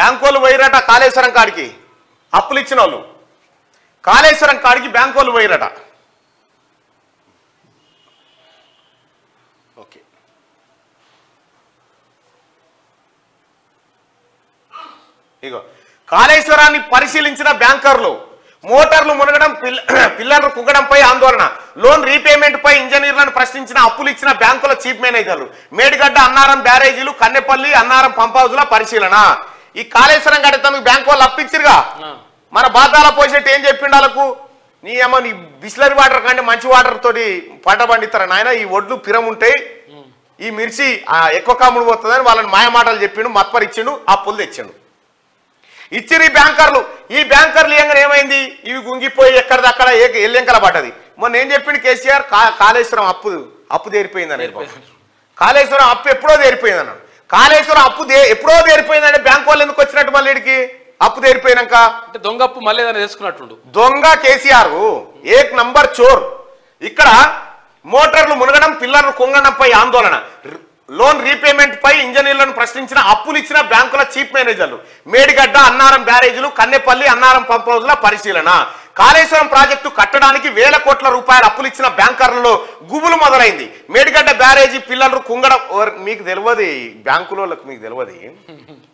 బ్యాంకోళ్ళు పోయిరట కాళేశ్వరం కాడికి, అప్పులు ఇచ్చిన వాళ్ళు కాళేశ్వరం కాడికి బ్యాంకోళ్ళు పోయిరట. ఓకే, ఇగో కాళేశ్వరాన్ని పరిశీలించిన బ్యాంకర్లు మోటార్లు మునగడం, పిల్లర్లు కుగ్గడంపై ఆందోళన, లోన్ రీపేమెంట్ పై ఇంజనీర్లను ప్రశ్నించిన అప్పులు ఇచ్చిన బ్యాంకుల చీఫ్ మేనేజర్లు, మేడిగడ్డ అన్నారం బ్యారేజీలు, కన్నెపల్లి అన్నారం పంప్ హౌజ్ల పరిశీలన. ఈ కాళేశ్వరం కడితే బ్యాంకు వాళ్ళు అప్పిచ్చిరుగా, మన బాధాల పోసేట్టు ఏం చెప్పిండు వాళ్ళకు, నీ ఏమో నీ బిస్లరీ వాటర్ కంటే మంచి వాటర్ తోటి పంట పండిస్తారా నాయన, ఈ ఒడ్లు పిరముంటాయి, ఈ మిర్చి ఎక్కువ కమ్ముడు పోతుందని వాళ్ళని మాయమాటలు చెప్పిండు, మత్పరిచ్చిండు, అప్పులు తెచ్చిండు. ఇచ్చిరు ఈ బ్యాంకర్లు ఏంగా ఏమైంది, ఇవి గుంగిపోయి ఎక్కడిదక్కడ ఎల్లెంకల పడ్డది. మొన్న ఏం చెప్పిండు కేసీఆర్, కాళేశ్వరం అప్పు తీరిపోయిందని, కాళేశ్వరం అప్పు ఎప్పుడో తీరిపోయిందన్న, కాళేశ్వరం అప్పు ఎప్పుడో తీరిపోయిందంటే బ్యాంకు వాళ్ళు ఎందుకు వచ్చినట్టు మళ్ళీ ఇడికి అప్పు తీరిపోయినాక, అంటే దొంగ అప్పు మళ్ళీ ఏదైనా చేసుకున్నట్టుండు, దొంగ కేసీఆర్ ఏక్ నంబర్ చోర్. ఇక్కడ మోటార్లు మునగడం, పిల్లర్లు కుంగడంపై ఆందోళన, లోన్ రీపేమెంట్ పై ఇంజనీర్లను ప్రశ్నించిన అప్పులు ఇచ్చిన బ్యాంకుల చీఫ్ మేనేజర్లు, మేడిగడ్డ అన్నారం బ్యారేజీలు, కన్నెపల్లి అన్నారం పంప్ హౌజ్ల పరిశీలన. కాళేశ్వరం ప్రాజెక్టు కట్టడానికి వేల కోట్ల రూపాయల అప్పులు ఇచ్చిన బ్యాంకర్లలో గుబులు మొదలైంది. మేడిగడ్డ బ్యారేజీ పిల్లర్లు కుంగడం, మీకు తెలియదు బ్యాంకులకు, మీకు తెలియదు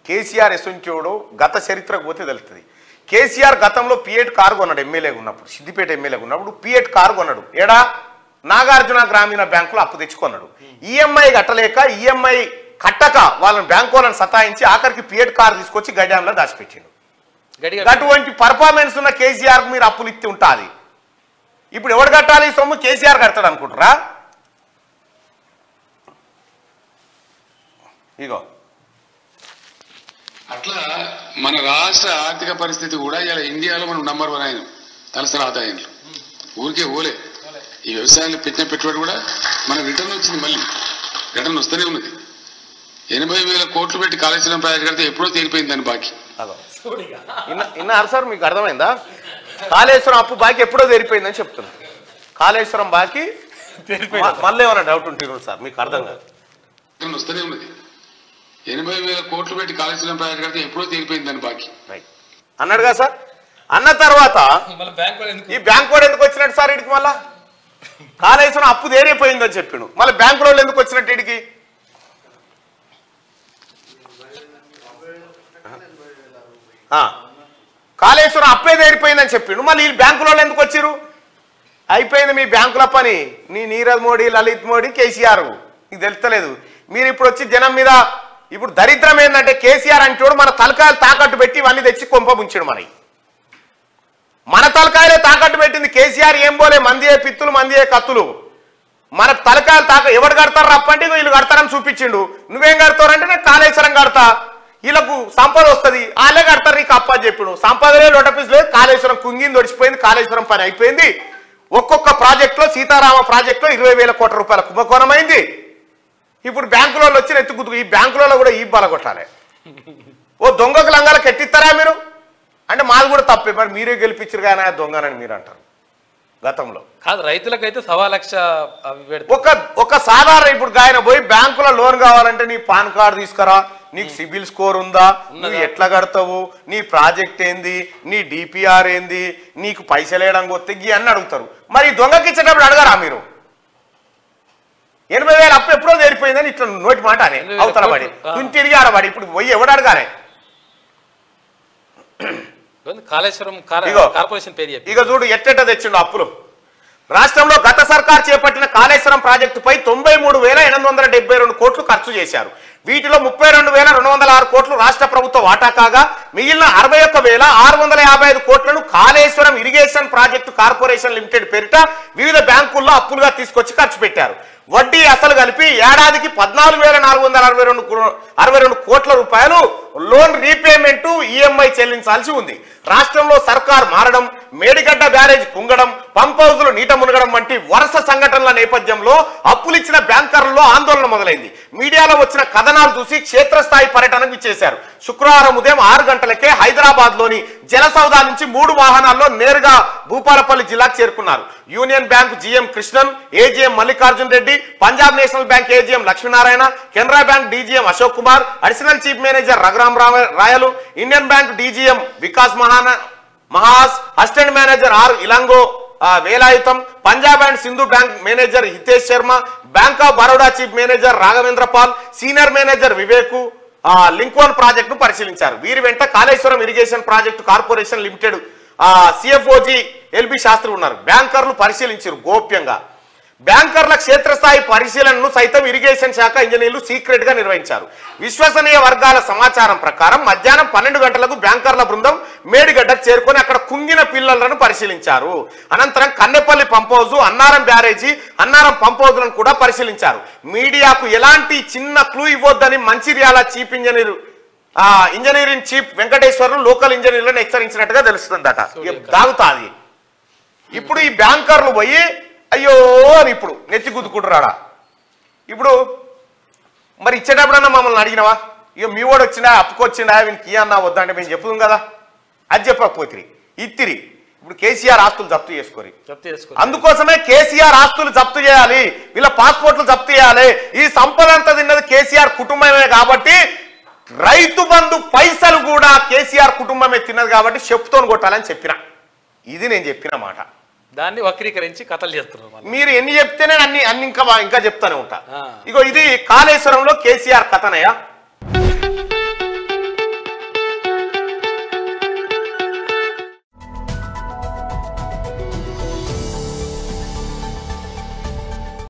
కేసీఆర్ ఎసొంచోడు గత చరిత్రకు పోతే తెలుస్తుంది. కేసీఆర్ గతంలో పిఎట్ కారు కొన్నాడు, ఎమ్మెల్యేగా ఉన్నప్పుడు, సిద్దిపేట ఎమ్మెల్యేగా ఉన్నప్పుడు పిఎట్ కారు కొన్నాడు. ఏడా నాగార్జున గ్రామీణ బ్యాంకులో అప్పు తెచ్చుకున్నాడు. ఈఎంఐ కట్టలేక, ఈఎంఐ కట్టక వాళ్ళని బ్యాంకు వాళ్ళని సతాయించి ఆఖరికి పిఎట్ కారు తీసుకొచ్చి గడ్యాంలో దాచిపెట్టిండు. అటువంటి పర్ఫార్మెన్స్ ఉన్న కేసీఆర్ మీరు అప్పులు ఇచ్చి ఉంటుంది. ఇప్పుడు ఎవరు కట్టాలి ఈ సొమ్ము, కేసీఆర్ కడతాడు అనుకుంటారా? ఇగో అట్లా మన రాష్ట్ర ఆర్థిక పరిస్థితి కూడా ఇలా ఇండియాలో మనం నంబర్ 1 అయినాం తలసరి ఆదాయంలో. ఊరికే ఓలే, ఈ వ్యవసాయంలో పెట్టిన పెట్టుబడి కూడా మన రిటర్న్ వచ్చింది, మళ్ళీ రిటర్న్ వస్తూనే ఉన్నది. 80,000 కోట్లు పెట్టి కాళేశ్వరం ప్రాజెక్ట్ కడితే ఎప్పుడో తీరిపోయింది దాని బాకీ. విన్నారు సార్, మీకు అర్థమైందా? కాళేశ్వరం అప్పు బాకీ ఎప్పుడో తీరిపోయిందని చెప్తున్నారు. కాళేశ్వరం బాకీ మళ్ళీ ఏమైనా డౌట్ ఉంటుంది సార్, మీకు అర్థం కాదు. రిటర్న్ వస్తూనే ఉన్నది. 80,000 కోట్లు పెట్టి కాళేశ్వరం ప్రాజెక్ట్ కడితే ఎప్పుడో తీరిపోయింది దాని బాకీ అన్నాడుగా సార్. అన్న తర్వాత ఈ బ్యాంక్ వాడు ఎందుకు వచ్చినట్టు సార్ ఇడికి? మళ్ళా కాళేశ్వరం అప్పు తీరిపోయిందని చెప్పిండు, మళ్ళీ బ్యాంకు వాళ్ళు ఎందుకు వచ్చినట్టు ఇడికి? కాళేశ్వరం అప్పే తీరిపోయిందని చెప్పిండు, మళ్ళీ ఈ బ్యాంకుల వాళ్ళు ఎందుకు వచ్చిరు? అయిపోయింది మీ బ్యాంకుల పని. నీరవ్ మోడీ, లలిత్ మోడీ, కేసీఆర్, మీకు తెలుస్తలేదు. మీరు ఇప్పుడు వచ్చి జనం మీద, ఇప్పుడు దరిద్రం ఏంటంటే కేసీఆర్ అంటోడు మన తలకాయలు తాకట్టు పెట్టి ఇవన్నీ తెచ్చి కొంప ముంచాడు. మన తలకాయలే తాకట్టు పెట్టింది కేసీఆర్. ఏం పోలే, మందియే పిత్తులు, మందియే కత్తులు. మన తలకాయలు ఎవడు కడతారు రప్పంటే వీళ్ళు కడతారని చూపించిండు. నువ్వేం కడతారంటే నేను కాళేశ్వరం కడతా, వీళ్ళకు సంపద వస్తుంది, వాళ్ళే కడతారు నీకు అప్ప చెప్పుడు. సంపదలే లోటపీస్ లేదు, కాళేశ్వరం కుంగింది, ఒడిచిపోయింది, కాళేశ్వరం పని అయిపోయింది. ఒక్కొక్క ప్రాజెక్టులో, సీతారామ ప్రాజెక్టులో 20,000 కోట్ల రూపాయల కుంభకోణం అయింది. ఇప్పుడు బ్యాంకులో వచ్చి ఎత్తుకుతుకు, ఈ బ్యాంకులలో కూడా ఈ బల కొట్టాలి. ఓ దొంగకు లంగాలకు ఎట్టిస్తారా మీరు అంటే మాది కూడా తప్పే. మరి మీరే గెలిపించారు కానీ దొంగనని మీరు అంటారు. గతంలో కాదు, రైతులకైతే 1,00,000 ఒక సాధారణ ఇప్పుడు ఆయన పోయి బ్యాంకులో లోన్ కావాలంటే నీ పాన్ కార్డు తీసుకురా, నీకు సిబిల్ స్కోర్ ఉందా, నువ్వు ఎట్లా కడతావు, నీ ప్రాజెక్ట్ ఏంది, నీ డిపిఆర్ ఏంది, నీకు పైసలు వేయడానికి వస్తే అన్ని అడుగుతారు. మరి దొంగకి ఇచ్చేటప్పుడు అడగరా మీరు? 80,000 అప్పు ఎప్పుడో తీరిపోయిందని ఇట్లా నోటి మాట అనే అవతల పడి తిరిగి ఆడబడి ఇప్పుడు పోయి ఎవడు అడగానే? కాళేశ్వరం కార్పొరేషన్ పేరు ఇక చూడు ఎట్టెట్ట తెచ్చిండు అప్పులు. రాష్ట్రంలో గత సర్కార్ చేపట్టిన కాళేశ్వరం ప్రాజెక్టుపై 93,872 కోట్లు ఖర్చు చేశారు. వీటిలో 32,206 కోట్లు రాష్ట్ర ప్రభుత్వ వాటా కాగా మిగిలిన 61,655 కోట్లను Kaleshwaram irrigation project corporation limited పేరిట వివిధ బ్యాంకుల్లో అప్పులుగా తీసుకొచ్చి ఖర్చు పెట్టారు. వడ్డీ అసలు కలిపి ఏడాదికి 14,462 కోట్ల రూపాయలు లోన్ రీపేమెంట్, ఈఎంఐ చెల్లించాల్సి ఉంది. రాష్ట్రంలో సర్కార్ మారడం, మేడిగడ్డ బ్యారేజ్ కుంగడం, పంప్ హౌజులు నీట మునగడం వంటి వరుస సంఘటనల నేపథ్యంలో అప్పులిచ్చిన బ్యాంకర్లలో ఆందోళన మొదలైంది. మీడియాలో వచ్చిన కథనాలు చూసి క్షేత్రస్థాయి పర్యటనకు చేశారు. శుక్రవారం ఉదయం 6 గంటలకే హైదరాబాద్ లోని జలసౌదా నుంచి 3 వాహనాల్లో నేరుగా భూపాలపల్లి జిల్లాకు చేరుకున్నారు. Union bank GM Krishnan, AGM Mallikarjun Reddy, Punjab national bank AGM Lakshminarayana, Canara bank DGM Ashok Kumar, additional chief manager Raghuram Rayalu, Indian bank DGM Vikas Mahas, assistant manager R Ilango Velayutham, Punjab and Sindh bank manager Hitesh Sharma, bank of Baroda chief manager Raghavendra Pal, senior manager Vivek link one ప్రాజెక్టును పరిశీలించారు. వీరి వెంట Kaleshwaram irrigation project corporation limited C F O G L B Sastri ఉన్నారు. బ్యాంకర్లు పరిశీలించారు గోప్యంగా. బ్యాంకర్ల క్షేత్రస్థాయి పరిశీలనను సైతం ఇరిగేషన్ శాఖ ఇంజనీర్లు సీక్రెట్ గా నిర్వహించారు. విశ్వసనీయ వర్గాల సమాచారం ప్రకారం మధ్యాహ్నం 12 గంటలకు బ్యాంకర్ల బృందం మేడిగడ్డకు చేరుకొని అక్కడ కుంగిన పిల్లలను పరిశీలించారు. అనంతరం Kannepalli pump house, Annaram barrage, Annaram pump హౌజ్లను కూడా పరిశీలించారు. మీడియాకు ఎలాంటి చిన్న క్లూ ఇవ్వొద్దని Mancherial chief engineering chief Venkateswarlu local ఇంజనీర్లను హెచ్చరించినట్టుగా తెలుస్తుందట. దాగుతాది. ఇప్పుడు ఈ బ్యాంకర్లు పోయి అయ్యో అని ఇప్పుడు నెత్తి గుద్దుకుంటున్నాడా? ఇప్పుడు మరి ఇచ్చేటప్పుడన్నా మమ్మల్ని అడిగినవా? ఇక మీ వాడు వచ్చినా అప్పుకొచ్చిండా వీనికి అన్నా వద్దా అంటే మేము చెప్పుదాం కదా. అది చెప్పకపోతే ఇత్తిరి. ఇప్పుడు కేసీఆర్ ఆస్తులు జప్తు చేసుకోరు. అందుకోసమే కేసీఆర్ ఆస్తులు జప్తు చేయాలి, వీళ్ళ పాస్పోర్ట్లు జప్తు చేయాలి. ఈ సంపద అంతా తిన్నది కేసీఆర్ కుటుంబమే కాబట్టి రైతు బంధు పైసలు కూడా కేసీఆర్ కుటుంబమే తిన్నది కాబట్టి చెప్పుతోని కొట్టాలని చెప్పిన. ఇది నేను చెప్పిన మాట. దాన్ని వక్రీకరించి కథలు చేస్తున్నారు. మీరు ఎన్ని చెప్తేనే అన్ని ఇంకా చెప్తానే ఉంటా. ఇగో ఇది కాళేశ్వరంలో కేసీఆర్ కథనయ్య.